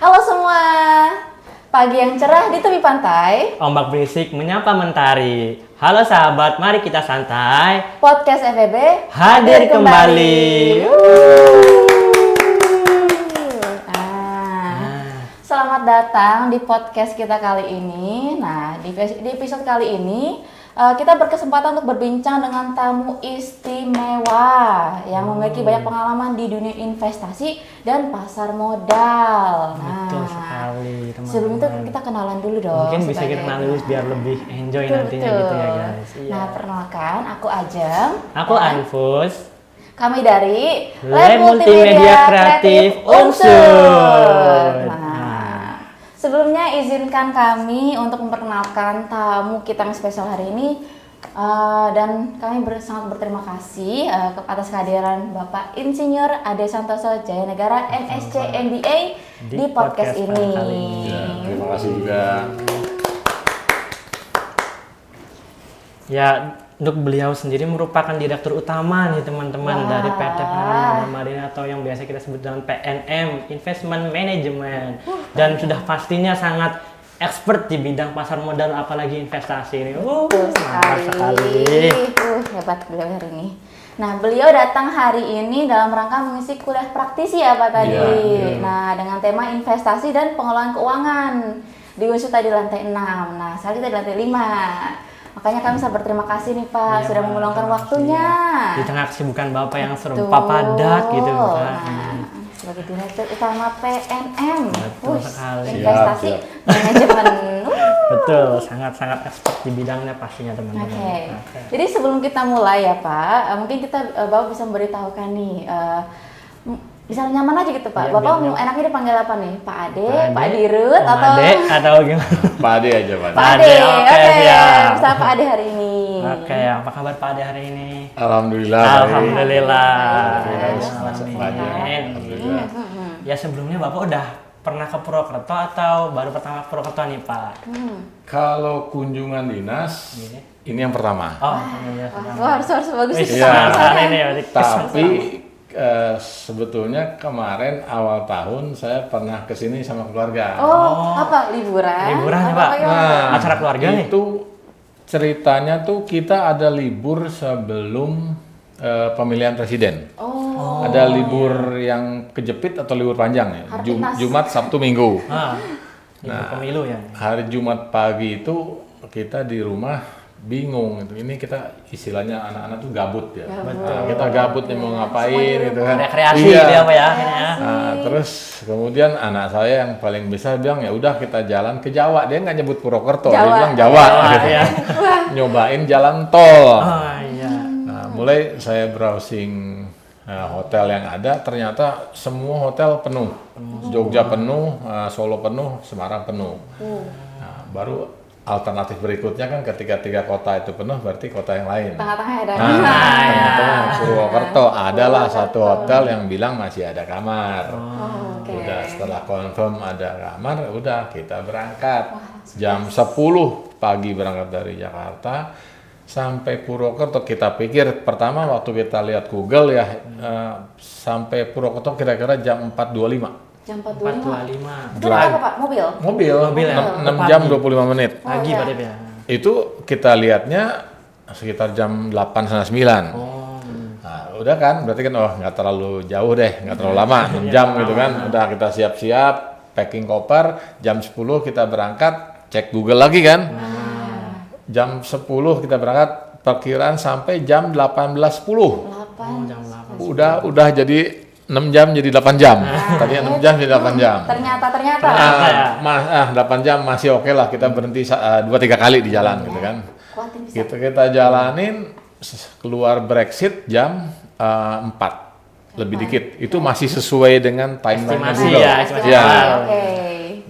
Halo semua, pagi yang cerah di tepi pantai. Ombak berisik menyapa mentari. Halo sahabat, mari kita santai. Podcast FEB Hadir kembali. Selamat datang di podcast kita kali ini. Nah, di episode kali ini kita berkesempatan untuk berbincang dengan tamu istimewa yang memiliki banyak pengalaman di dunia investasi dan pasar modal. Betul sekali, teman-teman. Sebelum itu kita kenalan dulu dong. Mungkin bisa kita kenalan dulu biar lebih enjoy nantinya gitu ya guys. Iya. Nah, perkenalkan, aku Ajeng. Aku Anfus. Kami dari Lab Multimedia Kreatif Unsur. Nah, sebelumnya izinkan kami untuk memperkenalkan tamu kita yang spesial hari ini. Dan kami sangat berterima kasih atas kehadiran Bapak Insinyur Ade Santoso Jayanegara MSc MBA di podcast ini. Ya, terima kasih juga. Ya, untuk beliau sendiri merupakan direktur utama nih teman-teman dari PT Penanaman Marina atau yang biasa kita sebut dengan PNM, Investment Management. Dan sudah pastinya sangat expert di bidang pasar modal apalagi investasi ini. Mantap sekali. Hebat beliau hari ini. Nah, beliau datang hari ini dalam rangka mengisi kuliah praktisi ya Pak tadi. Iya. Nah, dengan tema investasi dan pengelolaan keuangan di Unsur tadi lantai 6. Nah, sekarang kita di lantai 5. Makanya kami sangat berterima kasih nih Pak Iya, sudah meluangkan waktunya. Di tengah kesibukan Bapak yang serba padat gitu Pak. Nah, sebagai direktur utama PNM, Betul sekali. investasi Siap. manajemen. Betul, sangat-sangat expert di bidangnya pastinya teman-teman. Oke. Oke. Jadi sebelum kita mulai ya Pak, mungkin kita Bapak bisa memberitahukan nih, bisa nyaman aja gitu Pak. Iya, Bapak biar nyaman. enaknya dipanggil apa nih? Pak Ade, Pak Pak Ade, Dirut, Om atau Ade, atau gimana? Pak Ade aja, Pak Ade. Pak Pak Ade? Ade, oke, siap. Bisa Pak Ade hari ini. Oke, apa kabar Pak Ade hari ini? Alhamdulillah. baik. Alhamdulillah. Baik. Banyak. Alhamdulillah. Ya sebelumnya Bapak udah pernah ke Purwokerto atau baru pertama ke Purwokerto nih Pak? Kalau kunjungan dinas, Iya. ini yang pertama. Oh, iya. Wah, harus bagus Wih, sih. Iya. sekarang ini ya. Tapi sebetulnya kemarin awal tahun saya pernah ke sini sama keluarga. Oh, apa liburan? Liburan ya, Atau Pak? bagaimana? Acara keluarga nih? Itu ceritanya tuh kita ada libur sebelum pemilihan presiden. Oh, Ada libur yang kejepit atau libur panjang ya. Hartinas. Jumat, Sabtu, Minggu. Ah, ibu pemilu ya. Hari Jumat pagi itu kita di rumah bingung gitu. Ini kita istilahnya anak-anak tuh gabut ya. Gabut. Kita gabut nih mau ngapain gitu kan. Rekreasi Iya. dia Pak ya akhirnya. Nah, terus kemudian anak saya yang paling besar bilang ya udah kita jalan ke Jawa. Dia nggak nyebut Purwokerto, dia Jawa. bilang Jawa. gitu. Iya. Nyobain jalan tol. Oh iya. Nah, mulai saya browsing hotel yang ada, ternyata semua hotel penuh. Jogja penuh, Solo penuh, Semarang penuh. Nah, baru alternatif berikutnya kan ketika 3 kota itu penuh, berarti kota yang lain. tengah-tengah ada. Tengah-tengah Purwokerto adalah satu hotel yang bilang masih ada kamar. Oh, oke. Udah setelah confirm ada kamar, udah kita berangkat. Jam 10 pagi berangkat dari Jakarta sampai Purwokerto. Kita pikir pertama waktu kita lihat Google ya sampai Purwokerto kira-kira jam 4.25. Jam 4.25. 4.25. Itu apa Pak? Mobil? Mobil ya? 6 jam 25 menit. Pagi iya. Pak Dep ya. Itu kita lihatnya sekitar jam 8:30. Oh. Nah, udah kan, berarti kan nggak terlalu jauh deh, nggak terlalu lama, 6 jam gitu kan. Udah kita siap-siap, packing koper, jam 10 kita berangkat, cek Google lagi kan. Jam 10 kita berangkat, perkiraan sampai jam 18.10. 8. Jam 8. Udah jadi 6 jam jadi 8 jam. Tadi 6 jam jadi 8 jam. Ternyata. 8 jam masih oke lah, kita berhenti 2-3 kali di jalan gitu kan. Kuatin bisa. Gitu kita jalanin keluar Brexit jam 4 lebih dikit. Itu masih sesuai dengan timeline Estimasi Google. ya, estimasi Ya. awal. Oke.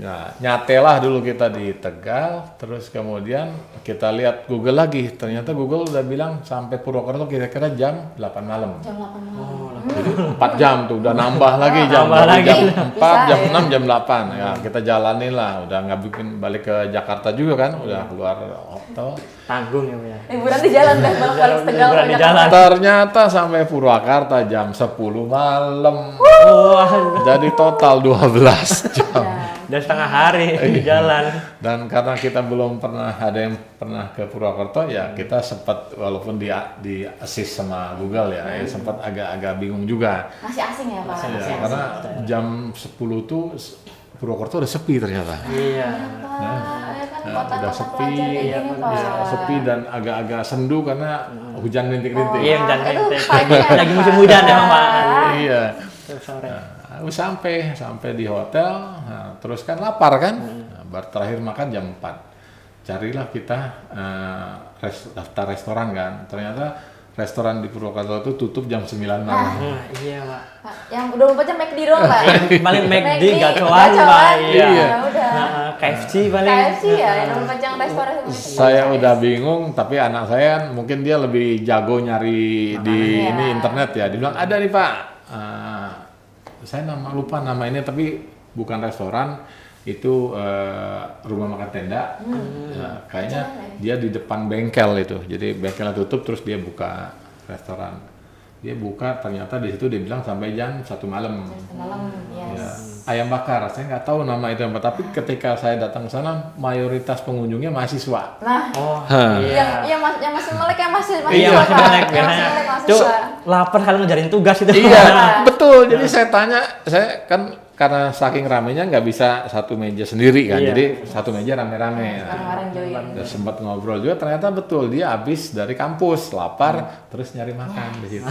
Nah, nyatelah dulu kita di Tegal, terus kemudian kita lihat Google lagi. Ternyata Google udah bilang sampai Purwokerto kira-kira jam 8 malam. Jam 8 malam. Jadi 4 jam tuh udah nambah lagi jam. Nambah lagi. Jam 4, Bisa, jam ya. 6, jam 8. Ya, kita jalanin lah. Udah nggak bikin balik ke Jakarta juga kan. Udah keluar hotel. Tanggung ya Bu ya. Liburan di jalan deh, balik Tegal. Liburan di ke Jakarta. jalan. Ternyata sampai Purwakarta jam 10 malam. Wah, Jadi total 12 jam. udah setengah hari di jalan. Dan karena kita belum pernah ada yang pernah ke Purwokerto, ya kita sempat walaupun di assist sama Google ya, sempat agak-agak bingung juga. Masih asing ya Pak? Ya, Masih karena asing. jam 10 tuh Purwokerto udah sepi ternyata. Iya. Pak, ya kan Nah, kota-kota udah sepi, pelajar kayak gini Pak. sepi dan agak-agak sendu karena hujan rintik-rintik. Iya, hujan Itu rintik. pagi ya. Lagi musim hujan emang Pak. Iya. Terus sore. Nah, sampai di hotel, nah, terus kan lapar kan, nah, baru terakhir makan jam 4. Carilah kita daftar restoran kan, ternyata restoran di Purwokerto itu tutup jam 9 malam. Nah, iya Pak. Pak, yang udah 24 jam McD doang Pak. Paling McD gacoan gacoan. Pak. Iya. Iya. Ya udah. Nah, KFC paling. KFC ya, yang 24 jam restoran. Saya udah bingung, tapi anak saya mungkin dia lebih jago nyari di Iya. ini internet ya. Dia bilang ada nih Pak. Saya lupa nama ini, tapi bukan restoran, itu rumah makan tenda. Nah, kayaknya dia di depan bengkel itu. Jadi bengkelnya tutup, terus dia buka restoran. Dia buka, ternyata di situ dia bilang sampai jam 1 malam. Malam, Ya, yes. ayam bakar, saya nggak tahu nama itu apa, tapi ketika saya datang ke sana, mayoritas pengunjungnya mahasiswa. Nah, Oh, Hah. iya. yang masih melek yang masih Iya, masih Pak. melek Yang masih biasanya. melek Cuk, mahasiswa. lapar kali ngejarin tugas itu. Iya, betul. Jadi saya tanya, saya kan karena saking ramenya nggak bisa satu meja sendiri kan, Iya. jadi satu meja rame-rame. Orang-orang join. Udah sempat ngobrol juga, ternyata betul dia habis dari kampus, lapar, terus nyari makan di situ.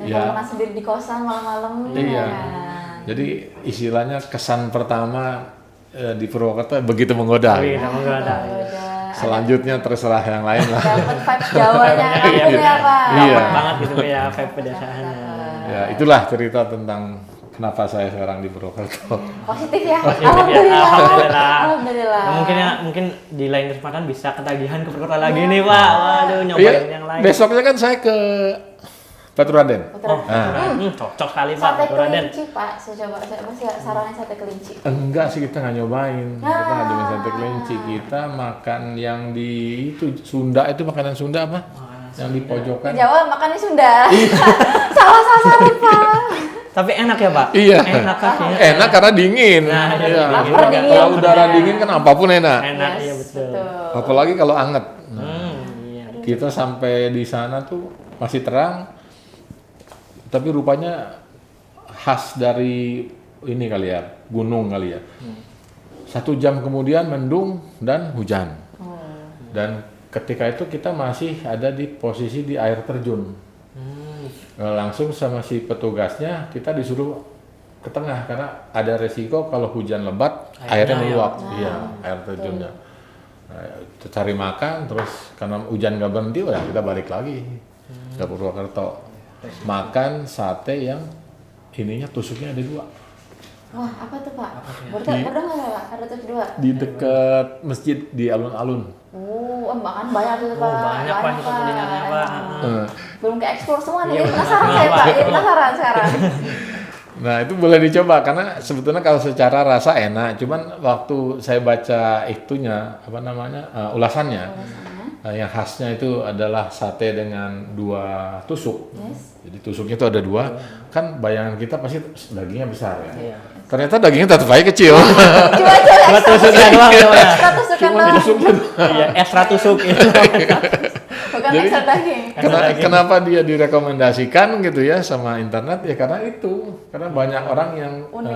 Dan Ya. kalau makan sendiri di kosan malam-malam. Iya. kan. Jadi istilahnya kesan pertama di Purwokerto begitu menggoda. Wih, sama gak ada. Udah Selanjutnya terserah yang lain lah. dapat vibes Jawanya kampung ya Pak. Iya. Dapat banget gitu ya vibe pedesaannya. Ya, itulah cerita tentang kenapa saya sekarang di Purwokerto. Positif ya. Positif ya. Alhamdulillah. Alhamdulillah. Alhamdulillah. Mungkin di lain kesempatan bisa ketagihan ke Purwokerto lagi nih Pak. Waduh, nyobain Iya, yang lain. besoknya kan saya ke Batu Raden. Oh, Nah. cocok sekali Pak Sate Batu Raden. kelinci Pak, saya coba masih sarannya sate kelinci. Enggak sih, kita nggak nyobain. Kita nggak nyobain sate kelinci. Kita makan yang di itu Sunda, itu makanan Sunda apa? Yang di pojokan. Jawa makannya Sunda. Salah sasaran Pak. Tapi enak ya Pak? Iya. Enak pastinya. Enak karena dingin. Nah, Iya. lapar dingin. Kalau udara dingin kan apapun enak. Enak, Yes, iya betul. Apalagi kalau anget. Iya. Kita sampai di sana tuh masih terang, tapi rupanya khas dari ini kali ya, gunung kali ya. 1 jam kemudian mendung dan hujan. Dan ketika itu kita masih ada di posisi di air terjun. Langsung sama si petugasnya kita disuruh ke tengah karena ada resiko kalau hujan lebat airnya meluap. Iya, air terjunnya. Nah, kita cari makan, terus karena hujan nggak berhenti, ya kita balik lagi ke Purwokerto. Makan sate yang ininya tusuknya ada 2 Wah, apa tuh Pak? Berarti nggak Pak? Ada tuh 2. di dekat masjid di alun-alun. Makan banyak tuh Pak. Banyak Pak itu kulinernya Pak. Belum ke explore semua nih. Penasaran saya Pak. Jadi penasaran sekarang. Nah itu boleh dicoba karena sebetulnya kalau secara rasa enak, cuman waktu saya baca itunya apa namanya ulasannya, yang khasnya itu adalah sate dengan 2 tusuk. Yes. Jadi tusuknya itu ada 2, kan bayangan kita pasti dagingnya besar ya. Iya. Ternyata dagingnya tetap aja kecil. Coba Cuma tusuknya doang ya Pak. extra tusukan doang. Tusuknya Iya, extra tusuk itu. Bukan extra daging. Kenapa dia direkomendasikan gitu ya sama internet ya karena itu, karena banyak orang yang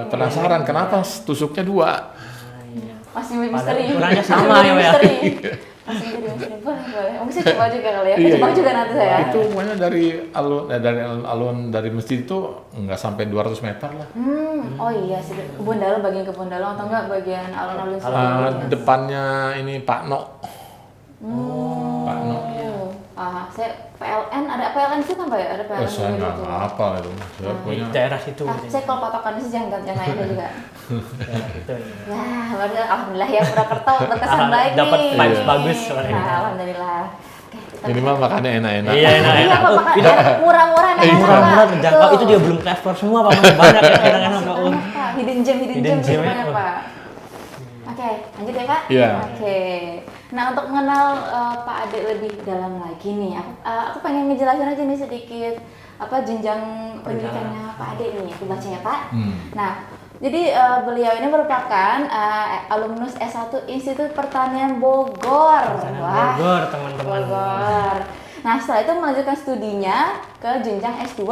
penasaran kenapa tusuknya 2. Masih misteri. ukurannya sama ya, Pak, ya? Misteri. Masih jadi misteri. Boleh. Bisa coba juga kali ya. Iya, Coba iya. juga nanti saya. Itu pokoknya dari alun dari masjid itu nggak sampai 200 meter lah. Oh iya sih. Kebun Dalam, bagian Kebun Dalam atau enggak bagian alun-alun Depannya ini Pak No. Pak No. Saya PLN, ada PLN itu kan Pak ya? Ada PLN Saya nggak gitu. apa itu. Saya Di pokoknya daerah situ. Saya kalau patokannya sih jangan nanya juga. Daerah situ. Iya. Alhamdulillah ya Purwokerto berkesan baik nih. Dapat vibes bagus soalnya. Alhamdulillah. Oke, Minimal makannya enak-enak. Iya, enak. Iya, Pak, makan enak, murah-murah, enak-enak, Murah-murah Pak. terjangkau, Betul. itu juga belum ekspor semua Pak, masih banyak ya, enak-enak Pak. Banyak, Pak. Hidden gem Hidden gem, ya. banyak, Pak. Oke, lanjut ya, Pak. Iya. Oke. Nah, untuk mengenal Pak Ade lebih dalam lagi nih, aku pengen ngejelasin aja nih sedikit apa jenjang pendidikannya Pak Ade nih. Aku baca ya, Pak. Nah, jadi beliau ini merupakan alumnus S1 Institut Pertanian Bogor. Bogor, teman-teman. Bogor. Nah, setelah itu melanjutkan studinya ke jenjang S2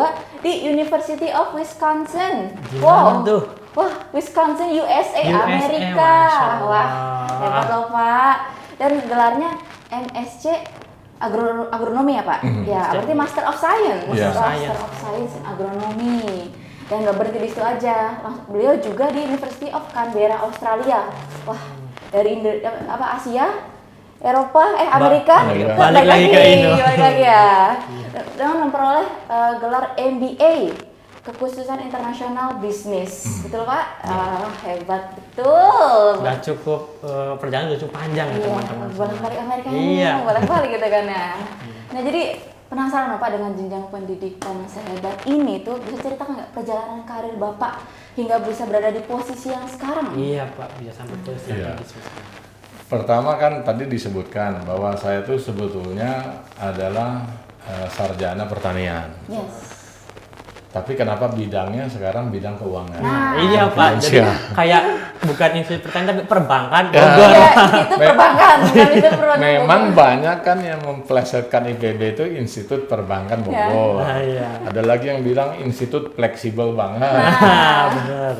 di University of Wisconsin. Gimana tuh? Wah, Wisconsin, USA, Amerika. Masya Allah. Wah, hebat loh, Pak. Dan gelarnya MSc agronomi ya, Pak? Ya, berarti Master of Science. Iya. Master of Science agronomi. Dan nggak berhenti di situ aja. Beliau juga di University of Canberra, Australia. Wah, dari Asia, Eropa, Amerika, Balik lagi ke Indo. balik lagi ya. Dengan memperoleh gelar MBA, kekhususan internasional bisnis, betul Pak? Hebat betul. Udah cukup, perjalanan udah cukup panjang ya teman-teman. Balik-balik Amerika Iya. balik-balik gitu kan ya. Nah jadi penasaran Bapak dengan jenjang pendidikan sehebat ini tuh, bisa ceritakan nggak perjalanan karir Bapak hingga bisa berada di posisi yang sekarang? Iya Pak, bisa sampai posisi Iya. yang gitu. Pertama kan tadi disebutkan bahwa saya tuh sebetulnya adalah sarjana pertanian. Yes. Tapi kenapa bidangnya sekarang bidang keuangan? Nah, Iya Pak, jadi Iya. kayak bukan institut pertanian tapi perbankan. Ya. Bogor. Iya, itu perbankan, bukan itu perbankan. Memang banyak kan yang memplesetkan IPB itu Institut Perbankan Bogor. Nah, iya. Ada lagi yang bilang Institut Fleksibel banget. Nah, benar.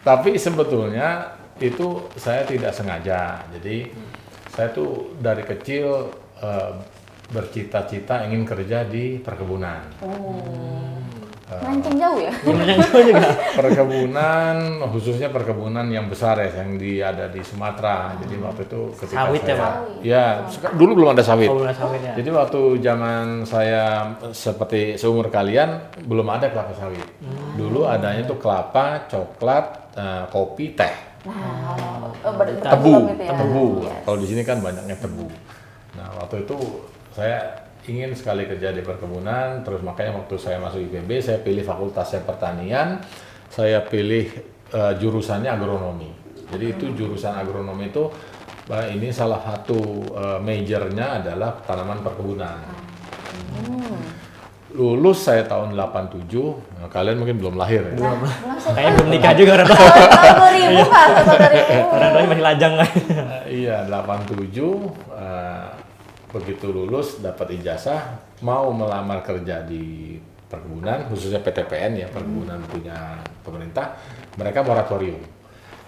Tapi sebetulnya itu saya tidak sengaja. Jadi saya tuh dari kecil bercita-cita ingin kerja di perkebunan. Mancing jauh ya? Yang juga. Perkebunan, khususnya perkebunan yang besar ya, yang ada di Sumatera. Jadi waktu itu ketika Sawit ya, saya, Pak? ya, dulu belum ada sawit. Oh, benar sawit ya. Jadi waktu zaman saya seperti seumur kalian belum ada kelapa sawit. Dulu adanya tuh kelapa, coklat, kopi, teh, Nah, tebu, gitu ya. tebu. Yes. Kalau di sini kan banyaknya tebu. Nah waktu itu saya ingin sekali kerja di perkebunan, terus makanya waktu saya masuk IPB saya pilih fakultasnya pertanian, saya pilih jurusannya agronomi. Jadi itu jurusan agronomi itu ini salah satu majornya adalah tanaman perkebunan. Lulus saya tahun 87, nah, kalian mungkin belum lahir ya. Belum saya Kayaknya belum nikah juga orang tua. tahun 2000 Pak, tahun 2000. Orang tuanya masih lajang kan. Iya, 87 begitu lulus dapat ijazah mau melamar kerja di perkebunan khususnya PTPN ya, perkebunan punya pemerintah, mereka moratorium.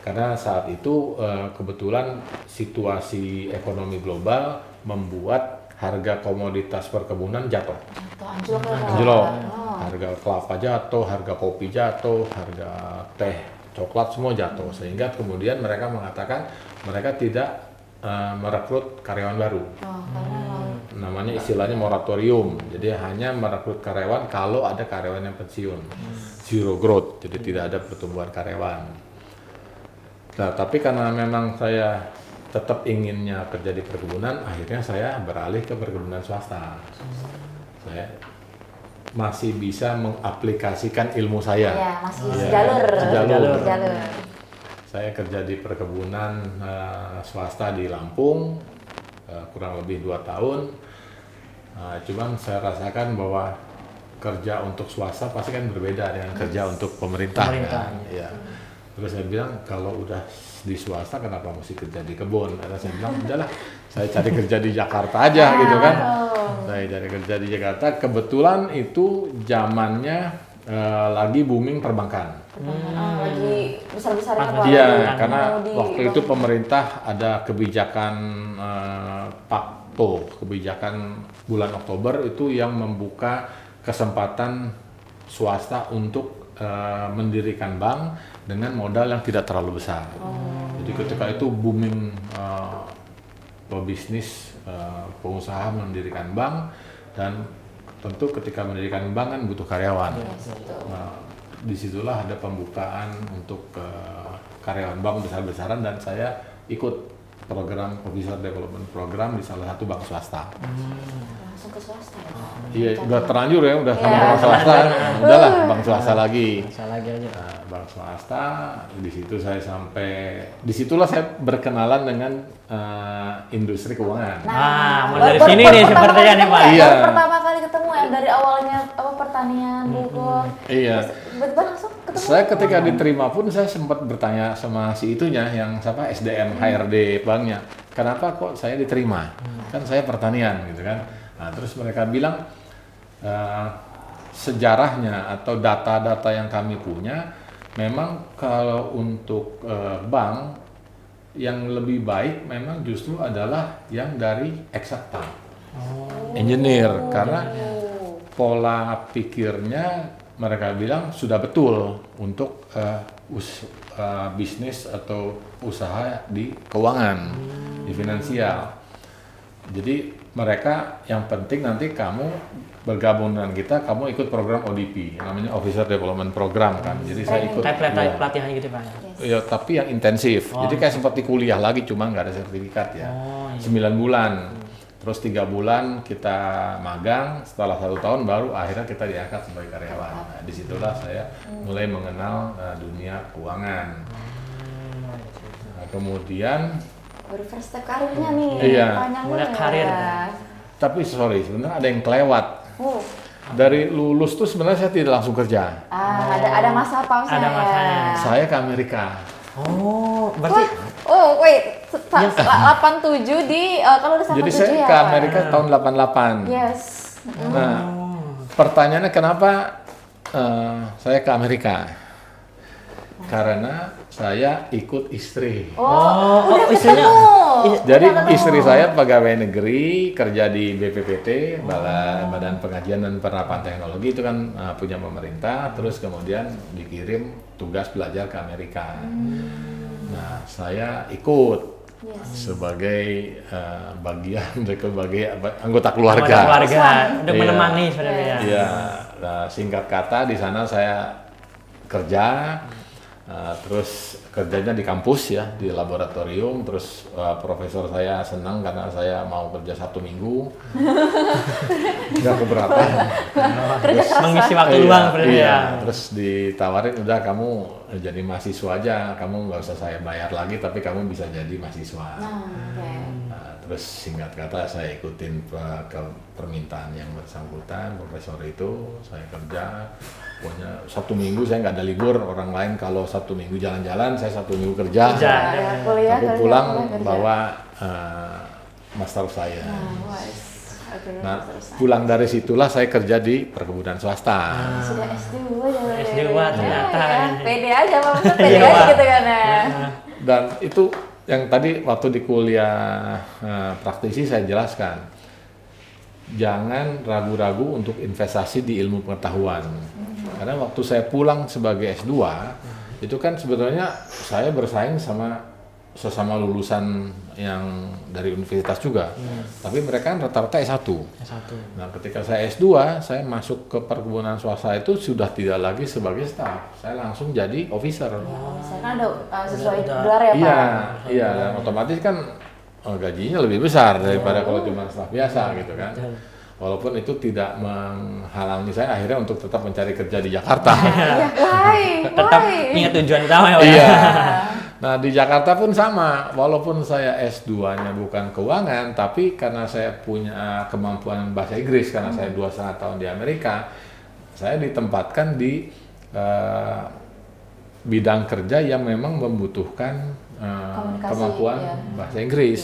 Karena saat itu kebetulan situasi ekonomi global membuat harga komoditas perkebunan jatuh. Tuh, anjlok ya, Pak. Anjlok. Oh. Harga kelapa jatuh, harga kopi jatuh, harga teh, coklat semua jatuh. Sehingga kemudian mereka mengatakan mereka tidak merekrut karyawan baru. Oh, karena Namanya istilahnya moratorium. Jadi hanya merekrut karyawan kalau ada karyawan yang pensiun. Zero growth, jadi tidak ada pertumbuhan karyawan. Nah, tapi karena memang saya tetap inginnya kerja di perkebunan, akhirnya saya beralih ke perkebunan swasta. Saya masih bisa mengaplikasikan ilmu saya. ya masih Iya, sejalur. sejalur. Saya kerja di perkebunan swasta di Lampung kurang lebih 2 tahun. Cuman saya rasakan bahwa kerja untuk swasta pasti kan berbeda dengan kerja untuk pemerintah. Pemerintah. Kan? Ya. Terus saya bilang kalau udah di swasta kenapa mesti kerja di kebun? Karena saya bilang udahlah saya cari kerja di Jakarta aja gitu kan. Saya cari kerja di Jakarta. Kebetulan itu zamannya lagi booming perbankan. Lagi besar-besarnya Pak. Iya, Lagi karena mau di- waktu itu pemerintah ada kebijakan Pakto, kebijakan bulan Oktober itu yang membuka kesempatan swasta untuk mendirikan bank dengan modal yang tidak terlalu besar. Jadi ketika itu booming pebisnis, pengusaha mendirikan bank dan tentu ketika mendirikan bank kan butuh karyawan. Nah, disitulah ada pembukaan untuk karyawan bank besar-besaran dan saya ikut program Officer Development Program di salah satu bank swasta. Langsung ke swasta ya Pak? Iya, udah terlanjur ya, udah sama Iya. bank swasta. Udahlah, bank swasta lagi. Salah lagi aja. Nah, bank swasta, di situ saya sampai, disitulah saya berkenalan dengan industri keuangan. Mau dari sini nih sepertinya nih Pak. Iya. Baru pertama kali ketemu ya dari awalnya pertanian, Bogor. Iya. Tiba-tiba langsung ketemu. Saya ketika diterima pun saya sempat bertanya sama si itunya yang siapa SDM HRD banknya, kenapa kok saya diterima? Kan saya pertanian gitu kan. Nah, terus mereka bilang sejarahnya atau data-data yang kami punya, memang kalau untuk bank yang lebih baik memang justru adalah yang dari eksakta, engineer, karena pola pikirnya mereka bilang sudah betul untuk bisnis atau usaha di keuangan, di finansial. Jadi mereka yang penting nanti kamu bergabung dengan kita, kamu ikut program ODP, namanya Officer Development Program kan. Jadi saya ikut. Kayak pelatihan gitu Pak. Ya, tapi yang intensif. Jadi kayak seperti kuliah lagi, cuma nggak ada sertifikat ya. 9 bulan. Terus 3 bulan kita magang, setelah 1 tahun baru akhirnya kita diangkat sebagai karyawan. Nah, disitulah saya mulai mengenal dunia keuangan. Nah, kemudian Baru first step karirnya nih. Iya. Panjang Mulai banget. karir. tapi sorry, sebenarnya ada yang kelewat. Oh. Dari lulus tuh sebenarnya saya tidak langsung kerja. Ada masa pausanya. Ada masanya. Saya ke Amerika. Oh, berarti Oh, wait. 87 di kalau udah 87 Jadi saya ya, ke Pak? Amerika tahun 88. Yes. Nah, pertanyaannya kenapa saya ke Amerika? Karena saya ikut istri. Udah istrinya ketemu. Jadi Udah ketemu. istri saya pegawai negeri, kerja di BPPT, Badan Pengajian dan Penerapan Teknologi, itu kan punya pemerintah, terus kemudian dikirim tugas belajar ke Amerika. Nah, saya ikut sebagai bagian sebagai anggota keluarga. keluarga untuk Iya. menemani sebenarnya. Iya, nah, singkat kata di sana saya kerja, terus kerjanya di kampus ya, di laboratorium, terus profesor saya senang karena saya mau kerja 1 minggu, nggak keberatan. Mengisi waktu luang sebenarnya. Iya, terus ditawarin udah kamu jadi mahasiswa aja, kamu nggak usah saya bayar lagi, tapi kamu bisa jadi mahasiswa. Oke. Nah, terus singkat kata saya ikutin ke permintaan yang bersangkutan, profesor itu, saya kerja. Pokoknya 1 minggu saya nggak ada libur, orang lain kalau 1 minggu jalan-jalan, saya 1 minggu kerja. Kerja. Kuliah, Aku kerja, pulang kerja. bawa master saya. Wise. Oke, Nah, selesai. pulang dari situlah saya kerja di perkebunan swasta. Sudah S2 ya. S2 ternyata. Ya, pede aja, Pak. Maksudnya pede Iya, aja Pak. gitu kan ya. Dan itu yang tadi waktu di kuliah praktisi saya jelaskan, jangan ragu-ragu untuk investasi di ilmu pengetahuan. Karena waktu saya pulang sebagai S2, itu kan sebetulnya saya bersaing sama sesama lulusan yang dari universitas juga. Tapi mereka kan rata-rata S1. S1. Nah, ketika saya S2, saya masuk ke perkebunan swasta itu sudah tidak lagi sebagai staf. Saya langsung jadi officer. Saya kan ada sesuai Udah. gelar ya, Pak. Iya, iya, dan otomatis kan gajinya lebih besar daripada kalau cuma staf biasa gitu kan. Walaupun itu tidak menghalangi saya akhirnya untuk tetap mencari kerja di Jakarta. Iya, why? Tetap ingat tujuan utama ya Pak. Iya. Nah, di Jakarta pun sama, walaupun saya S2-nya bukan keuangan, tapi karena saya punya kemampuan bahasa Inggris, karena saya 2,5 tahun di Amerika, saya ditempatkan di bidang kerja yang memang membutuhkan Komunikasi, kemampuan ya. bahasa Inggris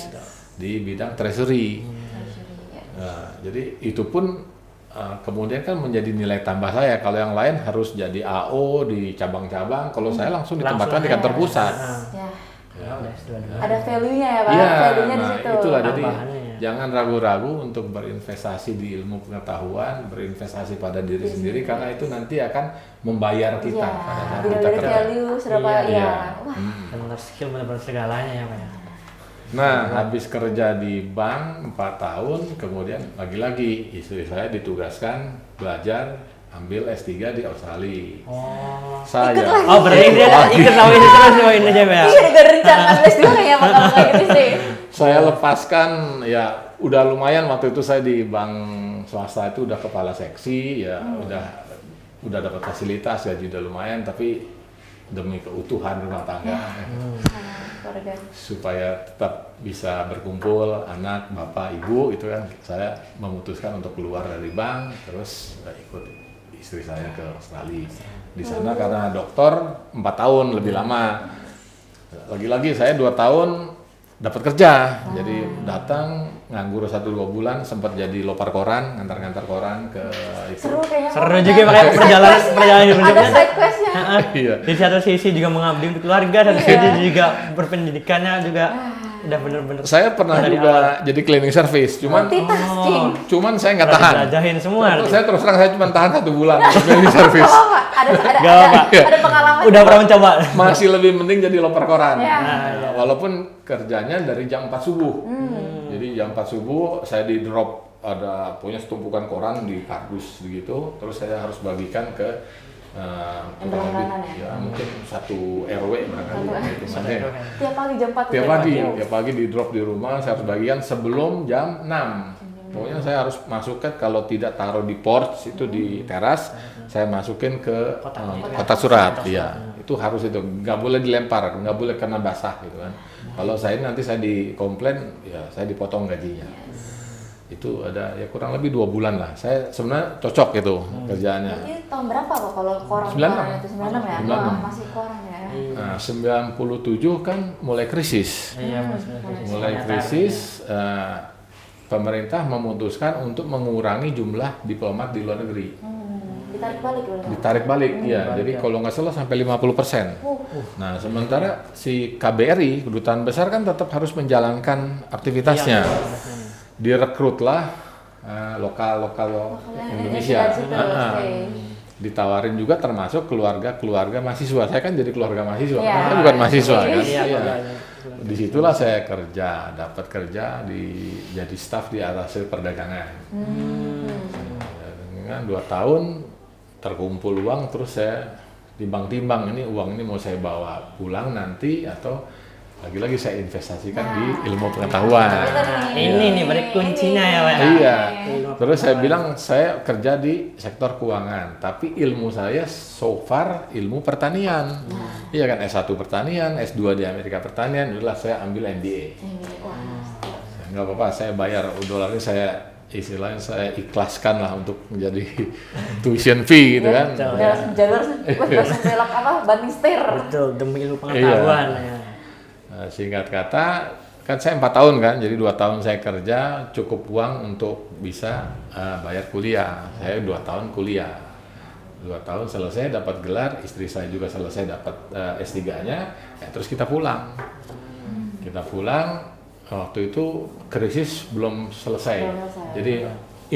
di bidang treasury. Nah, jadi itu pun kemudian kan menjadi nilai tambah saya. Kalau yang lain harus jadi AO di cabang-cabang, kalau saya langsung ditempatkan di kantor pusat. Ya. Ya, udah S2 dulu. Ada value-nya ya, Pak. Iya, Value-nya di nah situ. itulah jadi Tambahannya ya. jangan ragu-ragu untuk berinvestasi di ilmu pengetahuan, berinvestasi pada diri sendiri karena itu nanti akan membayar kita Iya, pada saat bila kita dari kerja. value serapa Iya. ya. Iya. Wah, Benar skill benar-benar segalanya ya Pak ya. Nah, habis kerja di bank 4 tahun, kemudian lagi-lagi istri saya ditugaskan belajar ambil S3 di Australia. Oh. Saya Oh, berarti dia ikut sama ini terus sama ini aja ya. Iya, gak ada rencana les dulu kayaknya bakal kayak gitu sih. saya lepaskan ya udah lumayan waktu itu saya di bank swasta itu udah kepala seksi ya udah dapat fasilitas gaji udah lumayan tapi demi keutuhan rumah tangga Keluarga. supaya tetap bisa berkumpul anak bapak ibu itu kan saya memutuskan untuk keluar dari bank terus ikut istri saya ke Australia di sana karena dokter 4 tahun lebih lama lagi-lagi saya 2 tahun dapat kerja jadi datang nganggur 1-2 bulan sempat jadi lopar koran ngantar koran ke itu Seru kayaknya. Seru juga makanya perjalanan Ada hidupnya. side quest-nya. iya Di satu sisi juga mengabdi untuk keluarga, satu sisi juga berpendidikannya juga udah bener-bener. saya pernah Dari juga jadi cleaning service cuman saya nggak tahan Jajahin semua. saya terus terang saya cuma tahan 1 bulan untuk cleaning service Gak apa-apa. Gak apa-apa. Ada pengalaman. Udah pernah mencoba. masih lebih mending jadi loper koran. Ya. Nah, walaupun kerjanya dari jam 4 subuh. Jadi jam 4 subuh saya di drop ada punya setumpukan koran di kardus begitu, terus saya harus bagikan ke Yang berlangganan ya? mungkin 1 RW barangkali hitungannya. Tiap pagi jam 4. Tiap pagi di drop di rumah saya harus bagikan sebelum jam 6. Pokoknya saya harus masukkan kalau tidak taruh di porch itu di teras, saya masukin ke kotak surat. Iya, itu harus itu nggak boleh dilempar, nggak boleh kena basah gitu kan. Kalau saya nanti saya dikomplain, ya saya dipotong gajinya. Itu ada ya kurang lebih 2 bulan lah. Saya sebenarnya cocok itu kerjaannya. Ini tahun berapa Pak kalau koran 96. itu 96 ya? 96. Wah, masih koran ya. Nah, 97 kan mulai krisis. Iya, Mulai krisis, pemerintah memutuskan untuk mengurangi jumlah diplomat di luar negeri. Ditarik balik dulu. Ditarik balik, ya. Jadi kalau nggak salah sampai 50%. Nah, sementara si KBRI, kedutaan besar kan tetap harus menjalankan aktivitasnya. Direkrutlah lokal Indonesia. Ditawarin juga termasuk keluarga mahasiswa. Saya kan jadi keluarga mahasiswa, saya bukan mahasiswa kan. Iya. Disitulah saya dapat kerja jadi staf di atas perdagangan. Dengan 2 tahun terkumpul uang, terus saya timbang-timbang ini uang ini mau saya bawa pulang nanti atau lagi-lagi saya investasikan di ilmu pengetahuan. Nah, ini nih berarti kuncinya ya Pak. Iya. Terus saya bilang saya kerja di sektor keuangan, tapi ilmu saya so far ilmu pertanian. Iya kan S1 pertanian, S2 di Amerika pertanian, itulah saya ambil MBA. Enggak apa-apa, saya bayar dolarnya istilahnya saya ikhlaskan lah untuk menjadi tuition fee gitu kan. Jalur bahasa belok apa? Banding setir. Betul, demi ilmu pengetahuan ya. Singkat kata, kan saya 4 tahun kan, jadi 2 tahun saya kerja, cukup uang untuk bisa bayar kuliah. Saya 2 tahun kuliah, 2 tahun selesai dapat gelar, istri saya juga selesai dapat S3-nya, terus kita pulang. Kita pulang, waktu itu krisis belum selesai. Jadi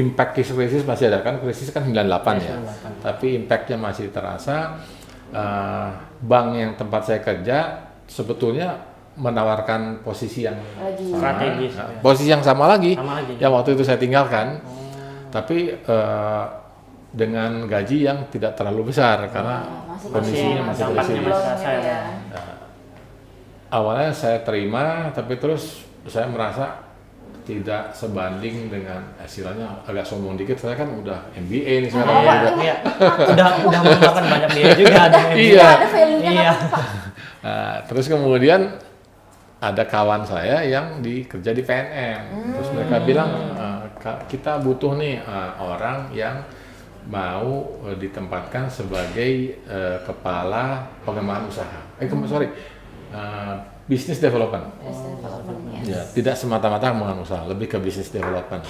impact krisis masih ada, kan krisis kan 98 ya, tapi impactnya masih terasa. Bank yang tempat saya kerja sebetulnya menawarkan posisi yang strategis, posisi yang sama lagi, lagi. yang waktu itu saya tinggalkan, tapi dengan gaji yang tidak terlalu besar karena kondisinya masih krisis. Awalnya saya terima, tapi terus saya merasa tidak sebanding dengan hasilnya, agak sombong dikit. Saya kan udah MBA nih sekarang. Udah menggunakan banyak biaya juga ada MBA. Iya. Ada value-nya kan Pak? Terus kemudian ada kawan saya yang kerja di PNM, terus mereka bilang kita butuh nih orang yang mau ditempatkan sebagai kepala pengembangan usaha. Business development. Ya, tidak semata-mata pengembangan usaha, lebih ke business development.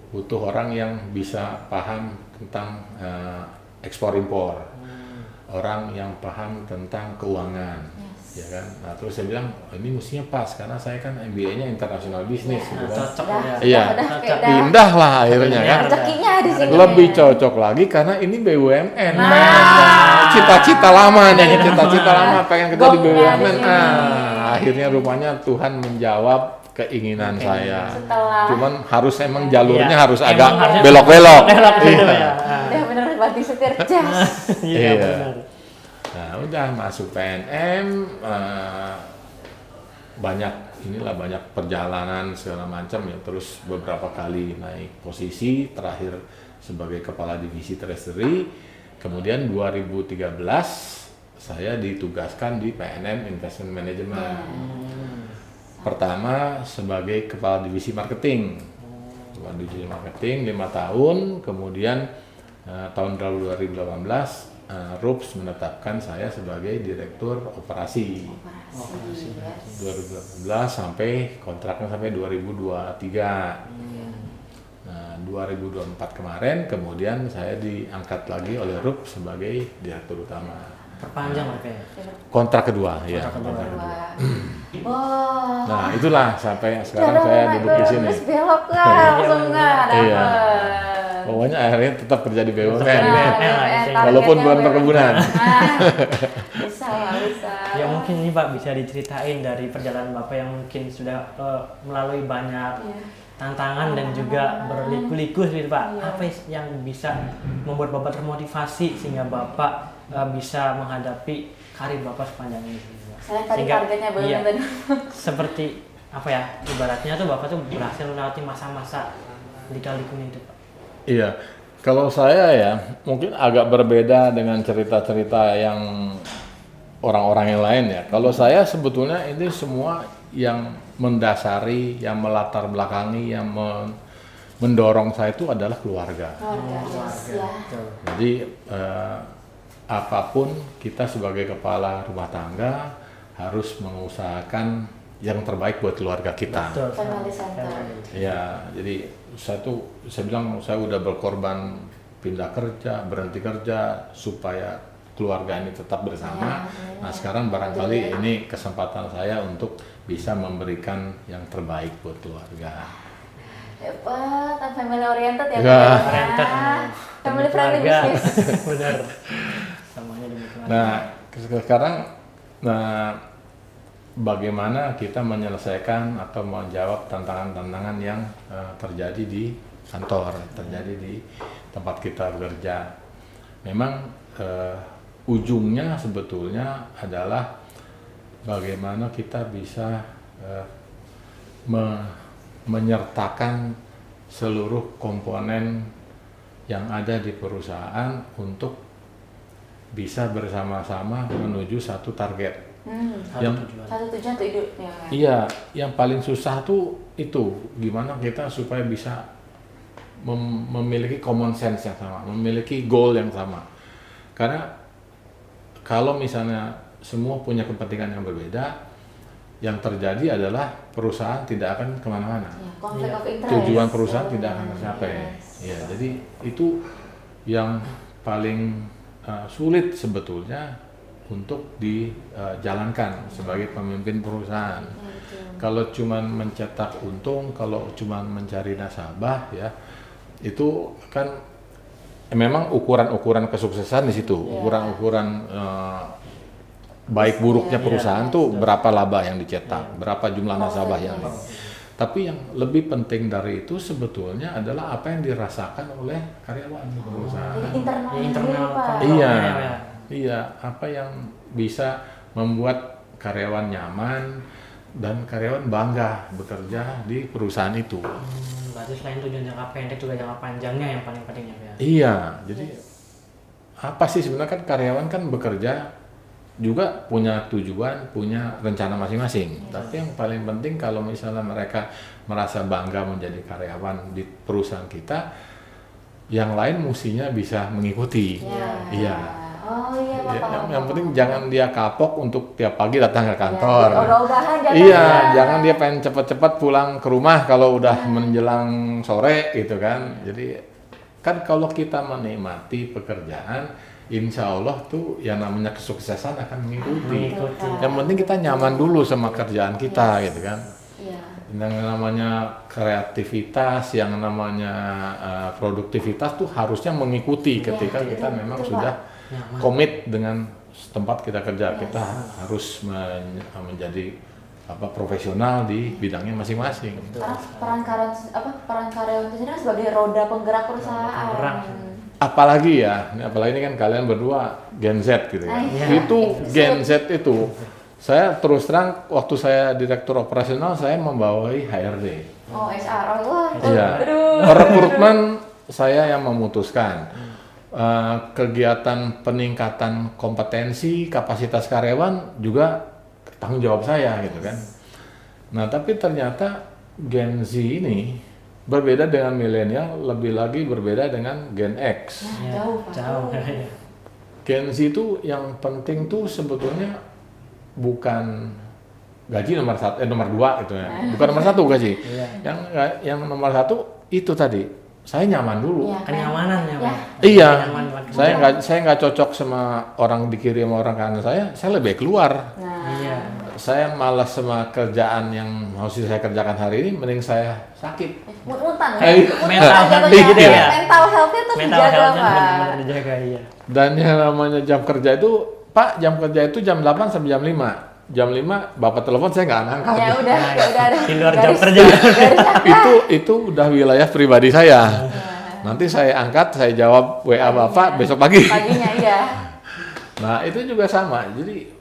Butuh orang yang bisa paham tentang ekspor impor, orang yang paham tentang keuangan. Ya kan, nah terus saya bilang ini mestinya pas karena saya kan MBA-nya international business gitu kan. Cocok ya. Iya, pindah lah akhirnya kan. Rezekinya di sini. Lebih cocok lagi karena ini BUMN. Cita-cita lama pengen kerja di BUMN. Akhirnya rupanya Tuhan menjawab keinginan Oke. saya. Setelah Cuman harus emang jalurnya Iya, harus emang agak harusnya belok-belok. belok gitu Iya. ya. udah bener banting setir jas. Iya Iya. benar. Nah, udah masuk PNM, banyak perjalanan segala macam ya. Terus beberapa kali naik posisi, terakhir sebagai kepala divisi treasury. Kemudian 2013 saya ditugaskan di PNM Investment Management. Pertama sebagai kepala divisi marketing. Kepala divisi marketing 5 tahun, kemudian tahun 2018 RUPS menetapkan saya sebagai direktur operasi. Operasi. Yes. 2018 sampai kontraknya sampai 2023. Nah, 2024 kemarin kemudian saya diangkat lagi oleh RUPS sebagai direktur utama. Perpanjang Pak ya. Kontrak kedua, ya. Kontrak kedua. Wah. Wah. Nah, itulah sampai sekarang saya duduk di sini. Terus belok lah, langsung nggak Iya. dapet. Pokoknya akhirnya tetap kerja di BUMN. Tetap di gitu. BUMN. Walaupun targetnya bukan BUMN. perkebunan. Bisa lah, bisa. Ya mungkin ini Pak bisa diceritain dari perjalanan Bapak yang mungkin sudah melalui banyak Iya. tantangan dan juga berliku-liku gitu Pak. Iya. Apa yang bisa membuat Bapak termotivasi sehingga Bapak bisa menghadapi karir Bapak sepanjang ini? Pak? Saya tadi targetnya BUMN iya, tadi. seperti apa ya, ibaratnya tuh Bapak tuh berhasil melewati masa-masa lika-likunya itu Pak. Iya, kalau saya ya mungkin agak berbeda dengan cerita-cerita yang orang-orang yang lain ya. Kalau saya sebetulnya ini semua yang mendasari, yang melatar belakangi, yang mendorong saya itu adalah keluarga. Keluarga, ya. Betul. Jadi apapun kita sebagai kepala rumah tangga harus mengusahakan yang terbaik buat keluarga kita. Betul. Family center. Ya, jadi saya bilang saya udah berkorban pindah kerja, berhenti kerja supaya keluarga ini tetap bersama. Nah, sekarang barangkali ini kesempatan saya untuk bisa memberikan yang terbaik buat keluarga. Hebat, family oriented ya. Ya. Pak? Oriented. Family friendly Keluarga. business. Benar. Semuanya demi keluarga. Nah, sekarang bagaimana kita menyelesaikan atau menjawab tantangan-tantangan yang terjadi di kantor, terjadi di tempat kita bekerja. Memang ujungnya sebetulnya adalah bagaimana kita bisa menyertakan seluruh komponen yang ada di perusahaan untuk bisa bersama-sama menuju satu target. Satu tujuan tuh hidup ya. Iya, yang paling susah tuh itu gimana kita supaya bisa memiliki common sense yang sama, memiliki goal yang sama. Karena kalau misalnya semua punya kepentingan yang berbeda, yang terjadi adalah perusahaan tidak akan kemana-mana. Ya, conflict of interest. Tujuan perusahaan tidak akan tercapai. Yes. Ya, jadi itu yang paling sulit sebetulnya untuk dijalankan sebagai pemimpin perusahaan. Kalau cuman mencetak untung, kalau cuman mencari nasabah, ya itu kan memang ukuran-ukuran kesuksesan di situ, ukuran-ukuran baik buruknya perusahaan tuh berapa laba yang dicetak, berapa jumlah nasabah yang. Tapi yang lebih penting dari itu sebetulnya adalah apa yang dirasakan oleh karyawan di perusahaan. Jadi internal, internal Pak. kontrol. Iya, Ya. iya. Apa yang bisa membuat karyawan nyaman dan karyawan bangga bekerja di perusahaan itu. Berarti selain tujuan jangka pendek juga jangka panjangnya yang paling penting ya. Iya, jadi apa sih sebenarnya kan karyawan kan bekerja juga punya tujuan, punya rencana masing-masing. Tapi yang paling penting kalau misalnya mereka merasa bangga menjadi karyawan di perusahaan kita, yang lain mestinya bisa mengikuti. Iya. Oh iya, Pak. Ya, yang penting jangan dia kapok untuk tiap pagi datang ke kantor. Ogah-ogahan jangan. Iya, jangan dia pengen cepat-cepat pulang ke rumah kalau udah menjelang sore gitu kan. Jadi kan kalau kita menikmati pekerjaan, insya Allah tuh yang namanya kesuksesan akan mengikuti. Yang penting kita nyaman dulu sama kerjaan kita gitu kan. Iya. Yang namanya kreativitas, yang namanya produktivitas tuh harusnya mengikuti ketika kita memang sudah komit dengan tempat kita kerja. Kita harus menjadi profesional di bidangnya masing-masing. Karena peran karyawan itu sendiri kan sebagai roda penggerak perusahaan. Penggerak. Apalagi ini kan kalian berdua Gen Z gitu ya. Itu Gen Z itu, saya terus terang waktu saya direktur operasional saya membawahi HRD. Oh, HR. Wah. Iya. Rekrutmen saya yang memutuskan. Kegiatan peningkatan kompetensi, kapasitas karyawan juga tanggung jawab saya gitu kan. Nah, tapi ternyata Gen Z ini berbeda dengan milenial, lebih lagi berbeda dengan Gen X. Jauh. Gen Z itu yang penting tuh sebetulnya bukan gaji nomor 2 gitu ya. Bukan nomor 1 gaji. Yang nomor 1 itu tadi, saya nyaman dulu. Kenyamanan ya, Pak. Iya. Saya nggak cocok sama orang di kiri sama orang kanan saya lebih keluar. Iya. Saya malas sama kerjaan yang harus saya kerjakan hari ini, mending saya sakit. Mut-mutan Mental health gitu ya. Mental health-nya tuh dijaga, Pak. benar dijaga, iya. Dan yang namanya jam kerja itu, Pak, jam kerja itu jam 8 sampai jam 5. Jam 5 Bapak telepon saya nggak angkat. Ya udah ada. Di luar jam kerja. itu udah wilayah pribadi saya. Nanti saya angkat, saya jawab WA Bapak besok pagi. Paginya iya. Nah, itu juga sama. Jadi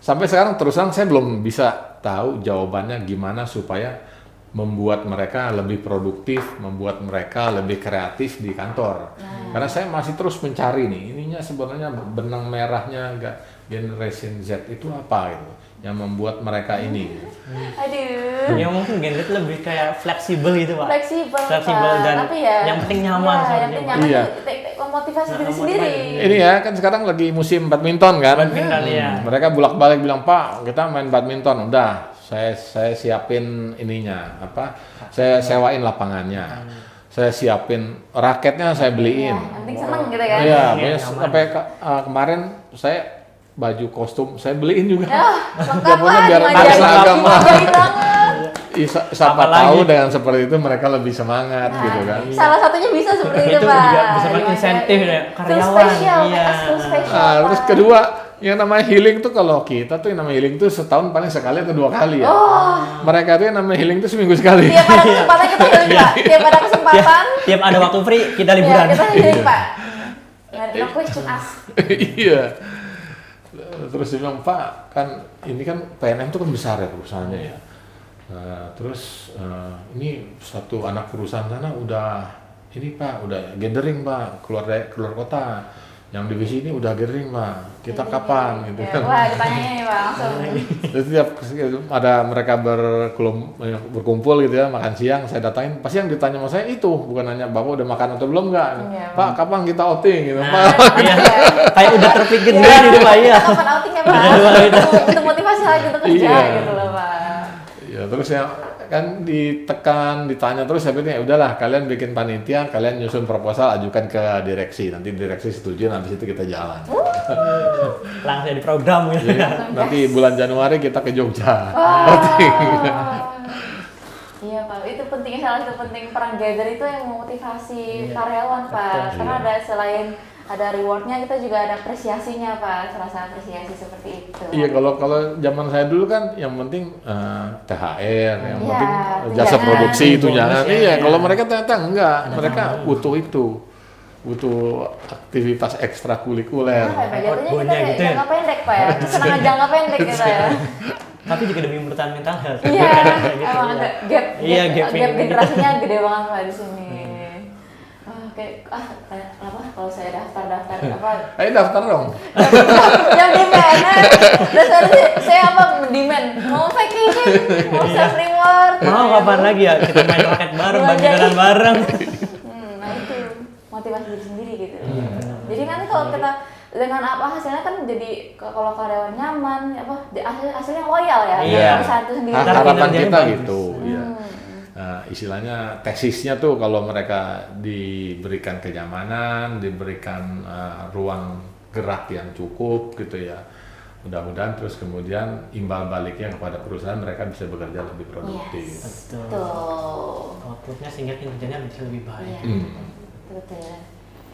sampai sekarang terus terang saya belum bisa tahu jawabannya gimana supaya membuat mereka lebih produktif, membuat mereka lebih kreatif di kantor. Karena saya masih terus mencari nih, ininya sebenarnya benang merahnya generation Z itu apa gitu, yang membuat mereka ini. Aduh. Ya mungkin Gen Z lebih kayak fleksibel gitu, Pak. Fleksibel, dan tapi ya, yang penting nyaman yang penting nyaman. Iya. Motivasi diri sendiri. Ini ya kan sekarang lagi musim badminton kan. Badminton, iya. Mereka bolak-balik bilang, "Pak, kita main badminton." Udah, saya siapin ininya, saya sewain lapangannya. Saya siapin raketnya, saya beliin. Yang penting seneng gitu kan. Iya, sampai kemarin saya baju kostum saya beliin juga. Lengkap pokoknya lah, biar ngajarin seragam lah. ngajarin banget. Siapa tahu dengan seperti itu mereka lebih semangat gitu kan. Salah satunya bisa seperti itu, Itu Pak. juga bisa menginsentif ya, karyawan. Spesial, Iya. spesial. Terus kedua, yang namanya healing tuh kalau kita tuh yang namanya healing tuh setahun paling sekali atau 2 kali ya. Mereka tuh yang namanya healing tuh seminggu sekali. Tiap ada kesempatan kita healing, Pak. Tiap ada kesempatan. Tiap ada waktu free kita Iya, liburan. kita healing, Pak. No question ask. Iya. Terus dia bilang, "Pak, kan ini kan PNM tuh kan besar ya perusahaannya ya. Terus ini satu anak perusahaan sana udah ini Pak, udah gathering Pak, keluar kota. Yang divisi ini udah gathering Pak. Kita kapan gitu kan?" Wah, ditanyanya nih, Pak, langsung. Jadi tiap ada mereka berkumpul gitu ya, makan siang, saya datangin, pasti yang ditanya sama saya itu, bukan nanya Bapak udah makan atau belum nggak? Iya, Pak, kapan kita outing gitu, Nah, Pak. iya. Kayak udah terpikir dulu gitu, Pak, iya. Kapan outingnya, Pak? Untuk motivasi lagi untuk kerja Iya. gitu loh, Pak. Ya terus ya kan ditekan, ditanya terus, saya bilang ya udahlah kalian bikin panitia, kalian nyusun proposal, ajukan ke direksi, nanti direksi setuju, habis itu kita jalan. Langsung di program gitu. Jadi, nanti bulan Januari kita ke Jogja. Iya, Pak, itu penting, salah satu penting peran gather itu yang memotivasi karyawan, Pak. Karena ada selain ada rewardnya, kita juga ada apresiasinya, Pak, rasa apresiasi seperti itu. Iya, kalau zaman saya dulu kan yang penting THR, yang Iya, penting tunjangan. jasa produksi, tunjangan. Bonus, Iya, ya. kalau mereka ternyata enggak, mereka butuh aktivitas ekstrakurikuler. Nah, Pak, jatuhnya kita Outbound-nya kayak gitu ya. jangka pendek, Pak ya. Kesenangan jangka pendek kita ya. Tapi juga demi mempertahankan mental health. Iya, Gitu, emang iya. ada gap Iya, gap generasinya gede banget, Pak, di sini. Oke, apa kalau saya daftar apa? Ayo daftar dong. Yang demand, terus saya apa demand? Mau vacation, mau self reward. Mau kapan lagi ya kita main raket bareng, bagi jalan bareng. Nah itu motivasi diri sendiri gitu. Jadi nanti kalau kita dengan apa hasilnya kan jadi kalau karyawan nyaman, hasilnya loyal ya. Iya. Perusahaan itu sendiri. Harapan Kinerjanya kita bagus. gitu, ya. Istilahnya tesisnya tuh kalau mereka diberikan kenyamanan, diberikan ruang gerak yang cukup gitu ya, mudah-mudahan terus kemudian imbal baliknya kepada perusahaan, mereka bisa bekerja lebih produktif. Betul. Tuh. Outputnya sehingga kinerjanya bisa lebih baik. Iya. Betul ya.